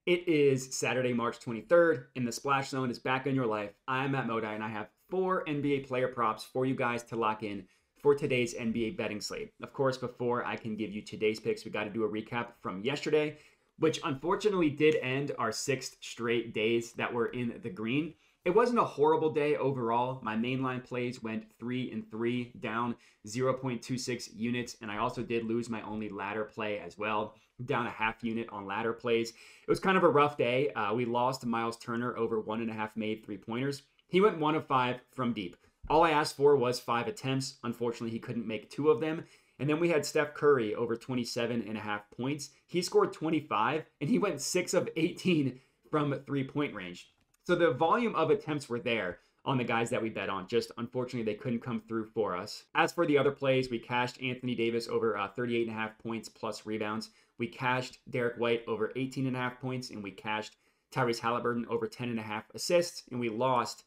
It is Saturday, March 23rd, and the Splash Zone is back in your life. I'm Matt Modi, and I have 4 NBA player props for you guys to lock in for today's NBA betting slate. Of course, before I can give you today's picks, we got to do a recap from yesterday, which unfortunately did end our 6th straight days that were in the green. It wasn't a horrible day overall. My mainline plays went 3 and 3, down 0.26 units, and I also did lose my only ladder play as well, down a half unit on ladder plays. It was kind of a rough day. We lost Miles Turner over 1.5 made 3-pointers. He went 1 of 5 from deep. All I asked for was 5 attempts. Unfortunately, he couldn't make 2 of them. And then we had Steph Curry over 27.5 points. He scored 25, and he went 6 of 18 from 3-point range. So the volume of attempts were there on the guys that we bet on. Just unfortunately, they couldn't come through for us. As for the other plays, we cashed Anthony Davis over 38.5 points plus rebounds. We cashed Derek White over 18.5 points, and we cashed Tyrese Halliburton over 10.5 assists, and we lost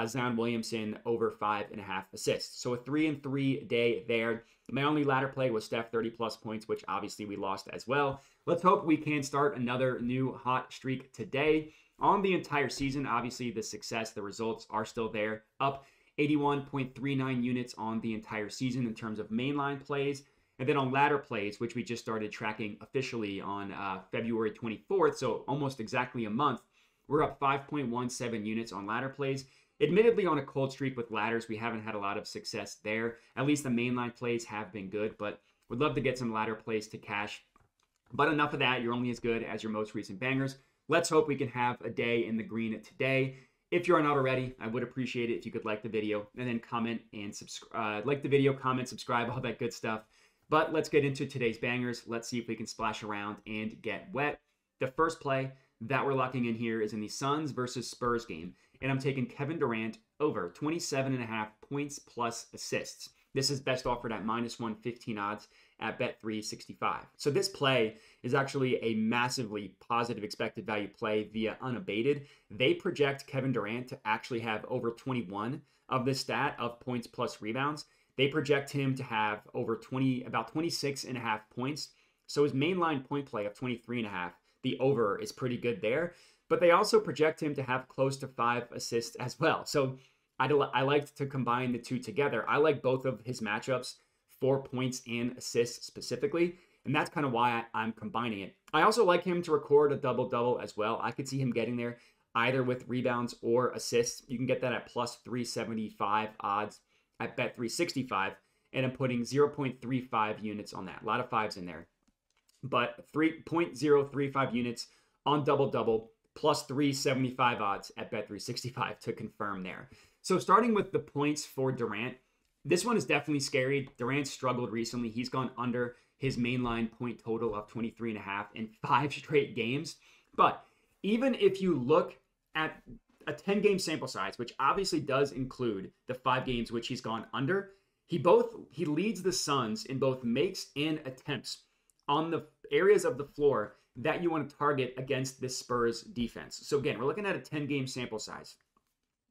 Zion Williamson over 5.5 assists. So a 3 and 3 day there. My only ladder play was Steph 30 plus points, which obviously we lost as well. Let's hope we can start another new hot streak today. On the entire season, obviously the success, the results are still there. Up 81.39 units on the entire season in terms of mainline plays. And then on ladder plays, which we just started tracking officially on February 24th, so almost exactly a month, we're up 5.17 units on ladder plays. Admittedly, on a cold streak with ladders, we haven't had a lot of success there. At least the mainline plays have been good, but would love to get some ladder plays to cash. But enough of that. You're only as good as your most recent bangers. Let's hope we can have a day in the green today. If you are not already, I would appreciate it if you could like the video and then comment and subscribe. Like the video, comment, subscribe, all that good stuff. But let's get into today's bangers. Let's see if we can splash around and get wet. The first play that we're locking in here is in the Suns versus Spurs game. And I'm taking Kevin Durant over 27.5 points plus assists. This is best offered at -115 odds at Bet365. So this play is actually a massively positive expected value play via unabated. They project Kevin Durant to actually have over 21 of this stat of points plus rebounds. They project him to have over about 26.5 points. So his mainline point play of 23.5, the over is pretty good there. But they also project him to have close to 5 assists as well. So I like to combine the two together. I like both of his matchups, 4 points and assists specifically, and that's kind of why I'm combining it. I also like him to record a double-double as well. I could see him getting there either with rebounds or assists. You can get that at plus 375 odds at Bet365, and I'm putting 0.35 units on that. A lot of fives in there. But 3.035 units on double-double, plus 375 odds at Bet365 to confirm there. So starting with the points for Durant, this one is definitely scary. Durant struggled recently. He's gone under his mainline point total of 23.5 in 5 straight games. But even if you look at a 10-game sample size, which obviously does include the 5 games which he's gone under, he leads the Suns in both makes and attempts on the areas of the floor that you want to target against this Spurs defense. So again, we're looking at a 10-game sample size.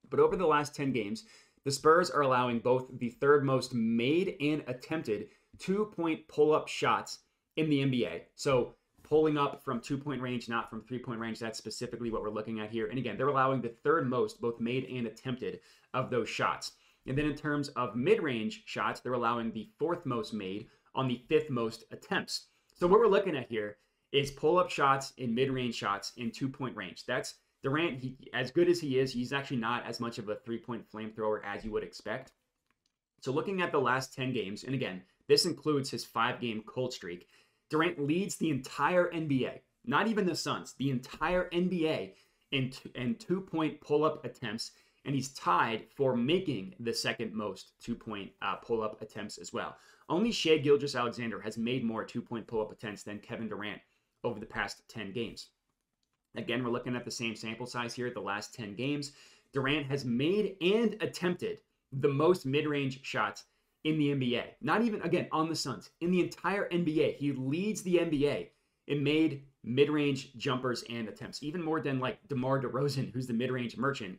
But over the last 10 games, the Spurs are allowing both the third most made and attempted 2-point pull-up shots in the NBA. So pulling up from 2-point range, not from 3-point range, that's specifically what we're looking at here. And again, they're allowing the third most, both made and attempted, of those shots. And then in terms of mid-range shots, they're allowing the 4th most made on the 5th most attempts. So what we're looking at here is pull-up shots and mid-range shots in 2-point range. That's Durant, as good as he is, he's actually not as much of a 3-point flamethrower as you would expect. So looking at the last 10 games, and again, this includes his 5-game cold streak, Durant leads the entire NBA, not even the Suns, the entire NBA in 2-point pull-up attempts, and he's tied for making the 2nd most 2-point pull-up attempts as well. Only Shai Gilgeous-Alexander has made more 2-point pull-up attempts than Kevin Durant over the past 10 games. Again, we're looking at the same sample size here, the last 10 games. Durant has made and attempted the most mid-range shots in the NBA. Not even, again, on the Suns. In the entire NBA, he leads the NBA in made mid-range jumpers and attempts, even more than like DeMar DeRozan, who's the mid-range merchant.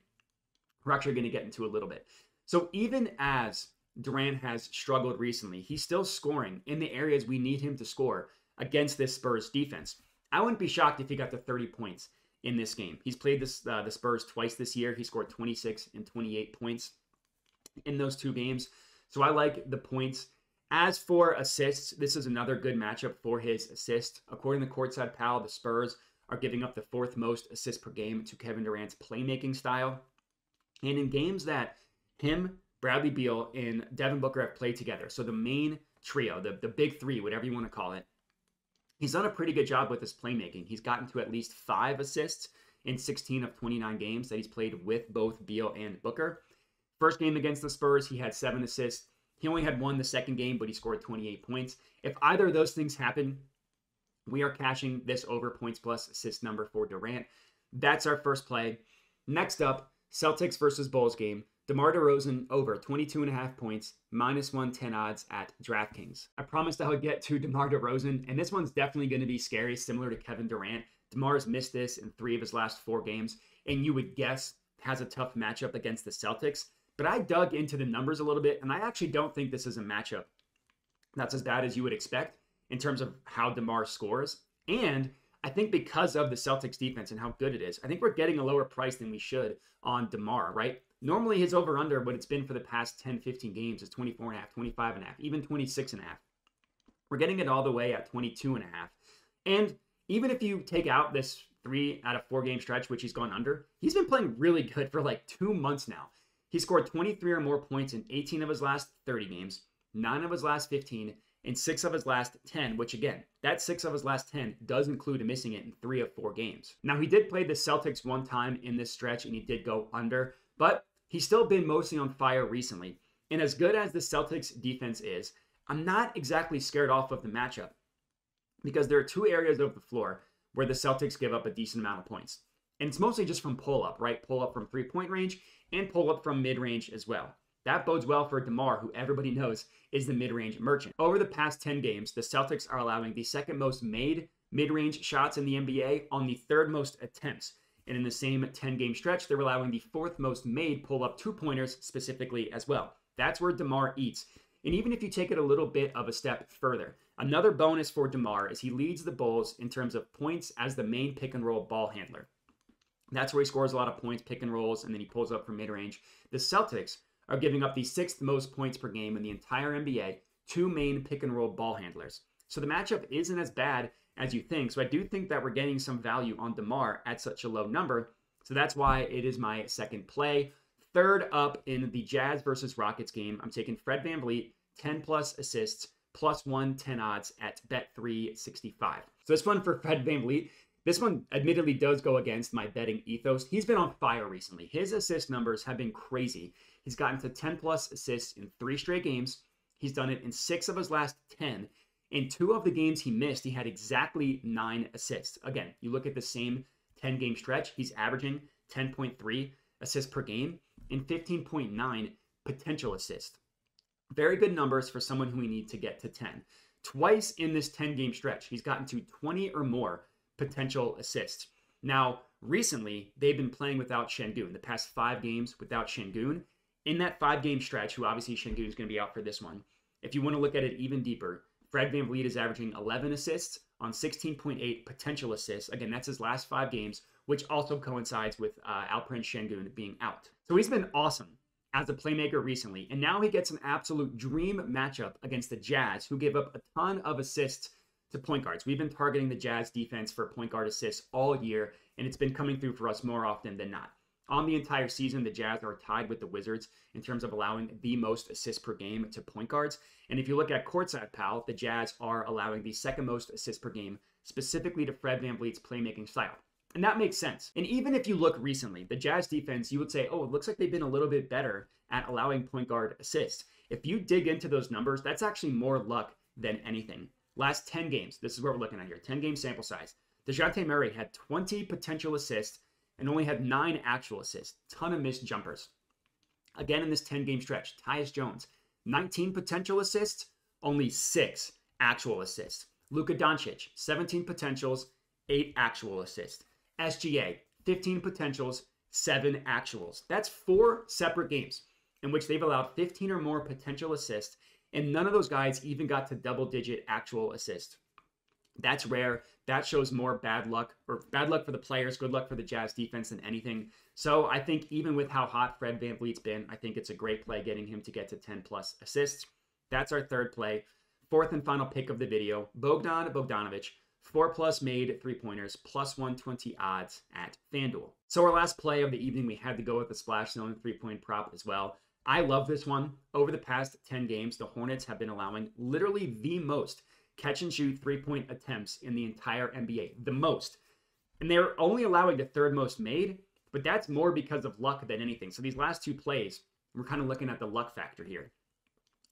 We're actually going to get into a little bit. So even as Durant has struggled recently, he's still scoring in the areas we need him to score against this Spurs defense. I wouldn't be shocked if he got to 30 points in this game. He's played the Spurs twice this year. He scored 26 and 28 points in those 2 games. So I like the points. As for assists, this is another good matchup for his assist. According to Courtside Pal, the Spurs are giving up the 4th most assists per game to Kevin Durant's playmaking style. And in games that him, Bradley Beal, and Devin Booker have played together, so the main trio, the big 3, whatever you want to call it, he's done a pretty good job with his playmaking. He's gotten to at least 5 assists in 16 of 29 games that he's played with both Beal and Booker. First game against the Spurs, he had 7 assists. He only had 1 the second game, but he scored 28 points. If either of those things happen, we are cashing this over points plus assist number for Durant. That's our first play. Next up, Celtics versus Bulls game. DeMar DeRozan over 22.5 points, -110 odds at DraftKings. I promised I would get to DeMar DeRozan, and this one's definitely going to be scary, similar to Kevin Durant. DeMar's missed this in 3 of his last 4 games, and you would guess has a tough matchup against the Celtics. But I dug into the numbers a little bit, and I actually don't think this is a matchup that's as bad as you would expect in terms of how DeMar scores. And I think because of the Celtics defense and how good it is, I think we're getting a lower price than we should on DeMar, right? Normally his over-under, what it's been for the past 10, 15 games is 24.5, 25.5, even 26.5. We're getting it all the way at 22.5. And even if you take out this 3 out of 4 game stretch, which he's gone under, he's been playing really good for like 2 months now. He scored 23 or more points in 18 of his last 30 games, 9 of his last 15, and 6 of his last 10, which again, that 6 of his last 10 does include missing it in 3 of 4 games. Now, he did play the Celtics 1 time in this stretch, and he did go under, but he's still been mostly on fire recently. And as good as the Celtics defense is, I'm not exactly scared off of the matchup because there are 2 areas of the floor where the Celtics give up a decent amount of points. And it's mostly just from pull-up, right? Pull-up from 3-point range and pull-up from mid-range as well. That bodes well for DeMar, who everybody knows is the mid-range merchant. Over the past 10 games, the Celtics are allowing the 2nd most made mid-range shots in the NBA on the 3rd most attempts. And in the same 10-game stretch, they're allowing the 4th most made pull-up 2-pointers specifically as well. That's where DeMar eats. And even if you take it a little bit of a step further, another bonus for DeMar is he leads the Bulls in terms of points as the main pick-and-roll ball handler. That's where he scores a lot of points, pick and rolls, and then he pulls up from mid-range. The Celtics are giving up the 6th most points per game in the entire NBA to main pick-and-roll ball handlers. So the matchup isn't as bad as you think. So I do think that we're getting some value on DeMar at such a low number. So that's why it is my second play. Third up in the Jazz versus Rockets game, I'm taking Fred VanVleet, 10-plus assists, +110 odds at Bet365. So this one for Fred VanVleet, this one admittedly does go against my betting ethos. He's been on fire recently. His assist numbers have been crazy. He's gotten to 10-plus assists in 3 straight games. He's done it in 6 of his last 10. In 2 of the games he missed, he had exactly 9 assists. Again, you look at the same 10-game stretch, he's averaging 10.3 assists per game and 15.9 potential assists. Very good numbers for someone who we need to get to 10. Twice in this 10-game stretch, he's gotten to 20 or more potential assists. Now, recently, they've been playing without Şengün. The past 5 games without Şengün. In that 5-game stretch, who obviously Şengün is going to be out for this one, if you want to look at it even deeper, Fred VanVleet is averaging 11 assists on 16.8 potential assists. Again, that's his last 5 games, which also coincides with Alperen Şengün being out. So he's been awesome as a playmaker recently, and now he gets an absolute dream matchup against the Jazz, who give up a ton of assists to point guards. We've been targeting the Jazz defense for point guard assists all year, and it's been coming through for us more often than not. On the entire season, the Jazz are tied with the Wizards in terms of allowing the most assists per game to point guards. And if you look at Courtside Pal, the Jazz are allowing the 2nd most assists per game, specifically to Fred VanVleet's playmaking style. And that makes sense. And even if you look recently, the Jazz defense, you would say, oh, it looks like they've been a little bit better at allowing point guard assists. If you dig into those numbers, that's actually more luck than anything. Last 10 games, this is what we're looking at here, 10-game sample size. DeJounte Murray had 20 potential assists and only had 9 actual assists. Ton of missed jumpers. Again, in this 10-game stretch, Tyus Jones, 19 potential assists, only 6 actual assists. Luka Doncic, 17 potentials, 8 actual assists. SGA, 15 potentials, 7 actuals. That's 4 separate games in which they've allowed 15 or more potential assists, and none of those guys even got to double-digit actual assists. That's rare. that shows more bad luck, or bad luck for the players, good luck for the Jazz defense than anything. So I think even with how hot Fred VanVleet's been, I think it's a great play getting him to get to 10 plus assists. That's our third play. Fourth and final pick of the video, Bogdan Bogdanovic, 4+ made 3-pointers, plus 120 odds at FanDuel. So our last play of the evening, we had to go with the splash zone 3-point prop as well. I love this one. Over the past 10 games, the Hornets have been allowing literally the most catch and shoot 3-point attempts in the entire NBA. The most. And they're only allowing the third most made, but that's more because of luck than anything. So these last two plays, we're kind of looking at the luck factor here.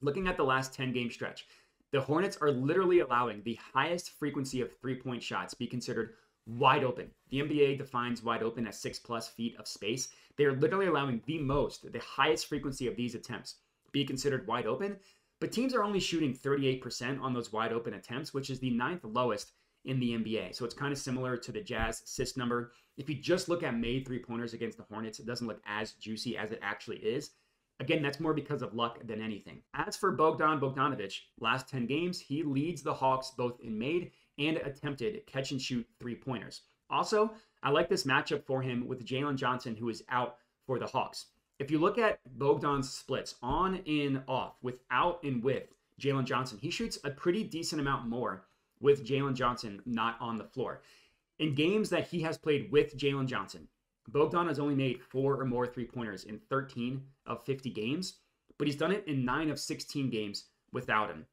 Looking at the last 10-game stretch, the Hornets are literally allowing the highest frequency of 3-point shots be considered wide open. The NBA defines wide open as 6+ feet of space. They are literally allowing the highest frequency of these attempts be considered wide open, but teams are only shooting 38% on those wide open attempts, which is the 9th lowest in the NBA. So it's kind of similar to the Jazz assist number. If you just look at made 3-pointers against the Hornets, it doesn't look as juicy as it actually is. Again, that's more because of luck than anything. As for Bogdan Bogdanovic, last 10 games, he leads the Hawks both in made and attempted catch and shoot 3-pointers. Also, I like this matchup for him with Jalen Johnson, who is out for the Hawks. If you look at Bogdan's splits on and off, without and with Jalen Johnson, he shoots a pretty decent amount more with Jalen Johnson not on the floor. In games that he has played with Jalen Johnson, Bogdan has only made 4 or more 3-pointers in 13 of 50 games, but he's done it in 9 of 16 games without him.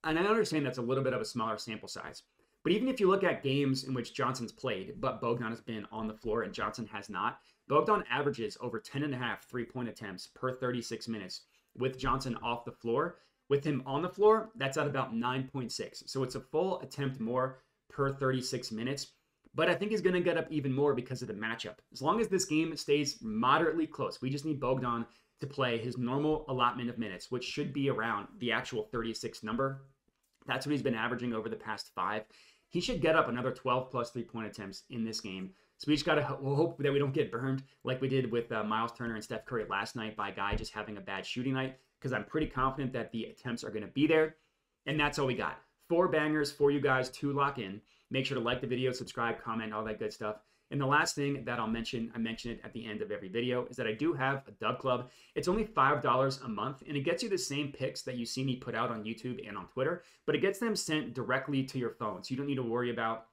And I understand that's a little bit of a smaller sample size. But even if you look at games in which Johnson's played, but Bogdan has been on the floor and Johnson has not, Bogdan averages over 10.5 3-point attempts per 36 minutes with Johnson off the floor. With him on the floor, that's at about 9.6. So it's a full attempt more per 36 minutes. But I think he's going to get up even more because of the matchup. As long as this game stays moderately close, we just need Bogdan to play his normal allotment of minutes, which should be around the actual 36 number. That's what he's been averaging over the past 5. He should get up another 12+ 3-point attempts in this game. So we just got to hope that we don't get burned like we did with Miles Turner and Steph Curry last night by a guy just having a bad shooting night, because I'm pretty confident that the attempts are going to be there. And that's all we got. 4 bangers for you guys to lock in. Make sure to like the video, subscribe, comment, all that good stuff. And the last thing that I'll mention, I mention it at the end of every video, is that I do have a Dub Club. It's only $5 a month, and it gets you the same picks that you see me put out on YouTube and on Twitter, but it gets them sent directly to your phone. So you don't need to worry about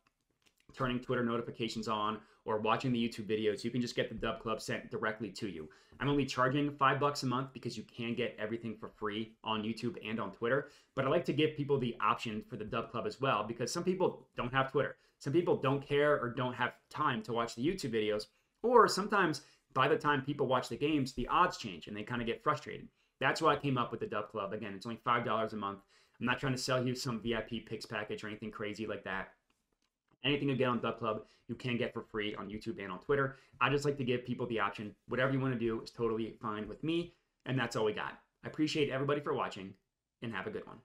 turning Twitter notifications on or watching the YouTube videos. You can just get the Dub Club sent directly to you. I'm only charging $5 a month because you can get everything for free on YouTube and on Twitter. But I like to give people the option for the Dub Club as well, because some people don't have Twitter. Some people don't care or don't have time to watch the YouTube videos. Or sometimes by the time people watch the games, the odds change and they kind of get frustrated. That's why I came up with the Dub Club. Again, it's only $5 a month. I'm not trying to sell you some VIP picks package or anything crazy like that. Anything you get on Dub Club, you can get for free on YouTube and on Twitter. I just like to give people the option. Whatever you want to do is totally fine with me, and that's all we got. I appreciate everybody for watching, and have a good one.